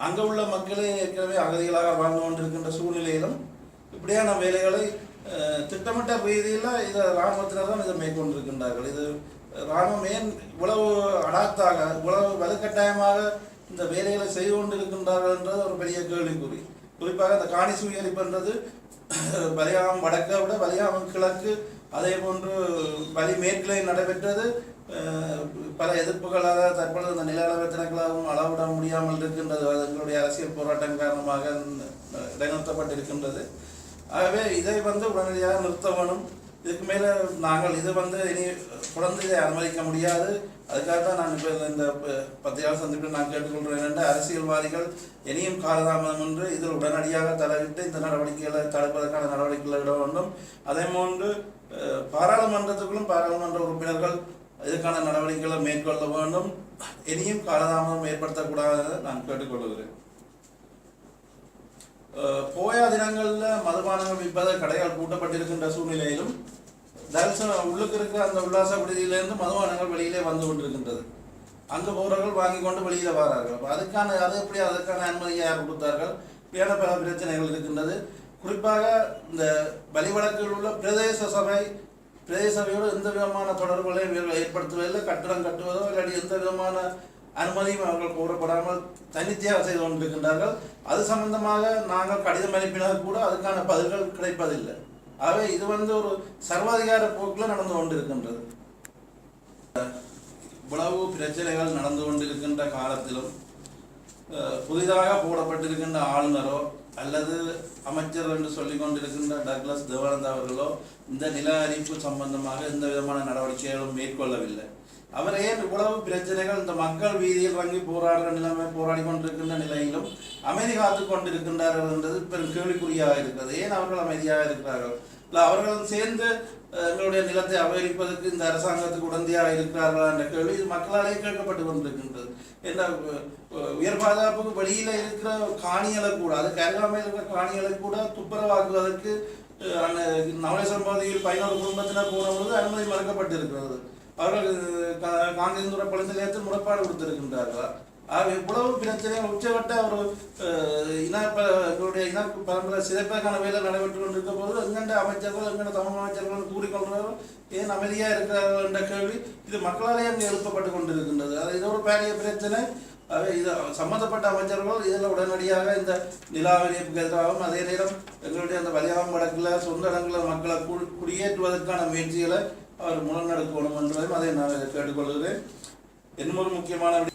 அங்கே உள்ள மக்களே ஏற்கனவே அகதிகளாக வாழ்ந்து கொண்டிருக்கின்ற சூழ்நிலையிலும் இப்படியான வேலைகளை திட்டமிட்ட ரீதியில் இதை இராணுவத்தினர் தான் இதை மேற்கொண்டிருக்கின்றார்கள். இது இராணுவம் ஏன் இவ்வளவு அடாத்தாக இவ்வளவு வலுக்கட்டாயமாக இந்த வேலைகளை செய்து கொண்டிருக்கின்றார்கள் என்றது ஒரு பெரிய கேள்விக்குறி. குறிப்பாக இந்த காணி சுவீகரிப்புன்றது வலியாமம் வடக்கை விட வலியாமம் கிழக்கு அதே போன்று வலி மேற்கிலே நடைபெற்றது. பல எதிர்ப்புகளாக தற்பொழுது இந்த நில அளவை திணைக்களாகவும் அளவிட முடியாமல் இருக்கின்றது. அது எங்களுடைய அரசியல் போராட்டம் காரணமாக இடைநிறுத்தப்பட்டிருக்கின்றது. ஆகவே இதை உடனடியாக நிறுத்த வேணும். இதுக்கு மேலே நாங்கள் இது இனி தொடர்ந்து இதை அனுமதிக்க முடியாது. அதுக்காக தான் நான் இப்போ இந்த பத்திரிகையாளர் சந்திப்பில் நான் கேட்டுக்கொள்கிறேன் என்ற அரசியல்வாதிகள் இனியும் காலதாமதம் என்று இதில் உடனடியாக தலையிட்டு இந்த நடவடிக்கைகளை தடுப்பதற்கான நடவடிக்கைகளை இட வேண்டும். அதே போன்று பாராளுமன்றத்துக்குள்ளும் பாராளுமன்ற உறுப்பினர்கள் இதுக்கான நடவடிக்கைகளை மேற்கொள்ள வேண்டும். இனியும் காலதாமதம் ஏற்படுத்தக்கூடாது நான் கேட்டுக்கொள்கிறேன். போயா தினங்களில் மதுபானங்கள் விற்பத கடைகள் பூட்டப்பட்டிருக்கின்ற சூழ்நிலையிலும் உள்ளுக்கு இருக்கிற அந்த உல்லாச விடுதியிலிருந்து மதுபானங்கள் வெளியிலே வந்து கொண்டிருக்கின்றது. அங்கு போறவர்கள் வாங்கி கொண்டு வெளியில வரார்கள். அதற்கான அனுமதியை யார் கொடுத்தார்கள்? இப்படியான பல பிரச்சனைகள் இருக்கின்றது. குறிப்பாக இந்த வழிவடக்கில் உள்ள பிரதேச சபையோடு எந்த விதமான தொடர்புகளையும் ஏற்படுத்துவதில்லை. கட்டடம் கட்டுவதோ இல்லாட்டி எந்த விதமான அனுமதியும் அவர்கள் கூறப்படாமல் தன்னிச்சையாக செய்து கொண்டிருக்கின்றார்கள். அது சம்பந்தமாக நாங்கள் கடிதம் அனுப்பினால் கூட அதுக்கான பதில்கள் கிடைப்பதில்லை. ஆகவே இது ஒரு சர்வாதிகார போக்கில் நடந்து கொண்டிருக்கின்றது. இவ்வளவு பிரச்சனைகள் நடந்து கொண்டிருக்கின்ற காலத்திலும் புதிதாக போடப்பட்டிருக்கின்ற ஆளுநரோ அல்லது அமைச்சர் என்று சொல்லிக் கொண்டிருக்கின்ற டக்ளஸ் தேவானந்தா அவர்களோ இந்த நில அறிவிப்பு சம்பந்தமாக எந்த விதமான நடவடிக்கைகளும் மேற்கொள்ளவில்லை. அவர் ஏன் இவ்வளவு பிரச்சனைகள் இந்த மக்கள் வீதியில் இறங்கி போராடி கொண்டிருக்கின்ற நிலையிலும் அமைதி காத்து கொண்டிருக்கின்றார்கள் என்றது பெரும் கேள்விக்குறியாக இருக்கிறது. ஏன் அவர்கள் அமைதியாக இருக்கிறார்கள்? இல்லை அவர்கள் சேர்ந்து எங்களுடைய நிலத்தை அபகரிப்பதற்கு இந்த அரசாங்கத்துக்கு உடந்தையாக இருக்கிறார்களா என்ற கேள்வி இது மக்களாலே கேட்கப்பட்டு கொண்டிருக்கின்றது. என்ன உயர் பாதுகாப்புக்கு வெளியில இருக்கிற காணிகளை கூட அதுக்கு அருகாமையில் இருக்கிற காணிகளை கூட துப்புரவாக்குவதற்கு நவலேஸ்வரம் பகுதியில் 11 குடும்பத்தினர் போன பொழுது அனுமதி மறுக்கப்பட்டிருக்கிறது. அவர்கள் காங்கிரஸ் துறை நேரத்தில் முறைப்பாடு கொடுத்திருக்கின்றார்கள். இவ்வளவு பிரச்சனைகள் உச்சகட்ட ஒரு எங்களுடைய இன பரம்பரை சிதைப்பதற்கான வேலை நடைபெற்று கொண்டிருக்க போது எங்கெண்ட அமைச்சர்கள் எங்கெண்ட தமிழ் அமைச்சர்கள் கூறிக்கொள்கிறார்கள் ஏன் அமைதியாக இருக்கிறார்கள் என்ற கேள்வி இது மக்களாலே அங்கே எழுப்பப்பட்டு கொண்டிருக்கின்றது. அது இது ஒரு பெரிய பிரச்சனை. இது சம்பந்தப்பட்ட அமைச்சர்கள் இதில் உடனடியாக இந்த நிலாவரிப்புக்கு எதிராகவும் அதே நேரம் எங்களுடைய அந்த வலியாகம் வடக்கில் சொந்த இடங்களில் மக்களை குடியேற்றுவதற்கான முயற்சிகளை அவர் முன்னெடுக்கணும் என்பதையும் அதை நான் கேட்டுக்கொள்கிறேன். இன்னொரு முக்கியமான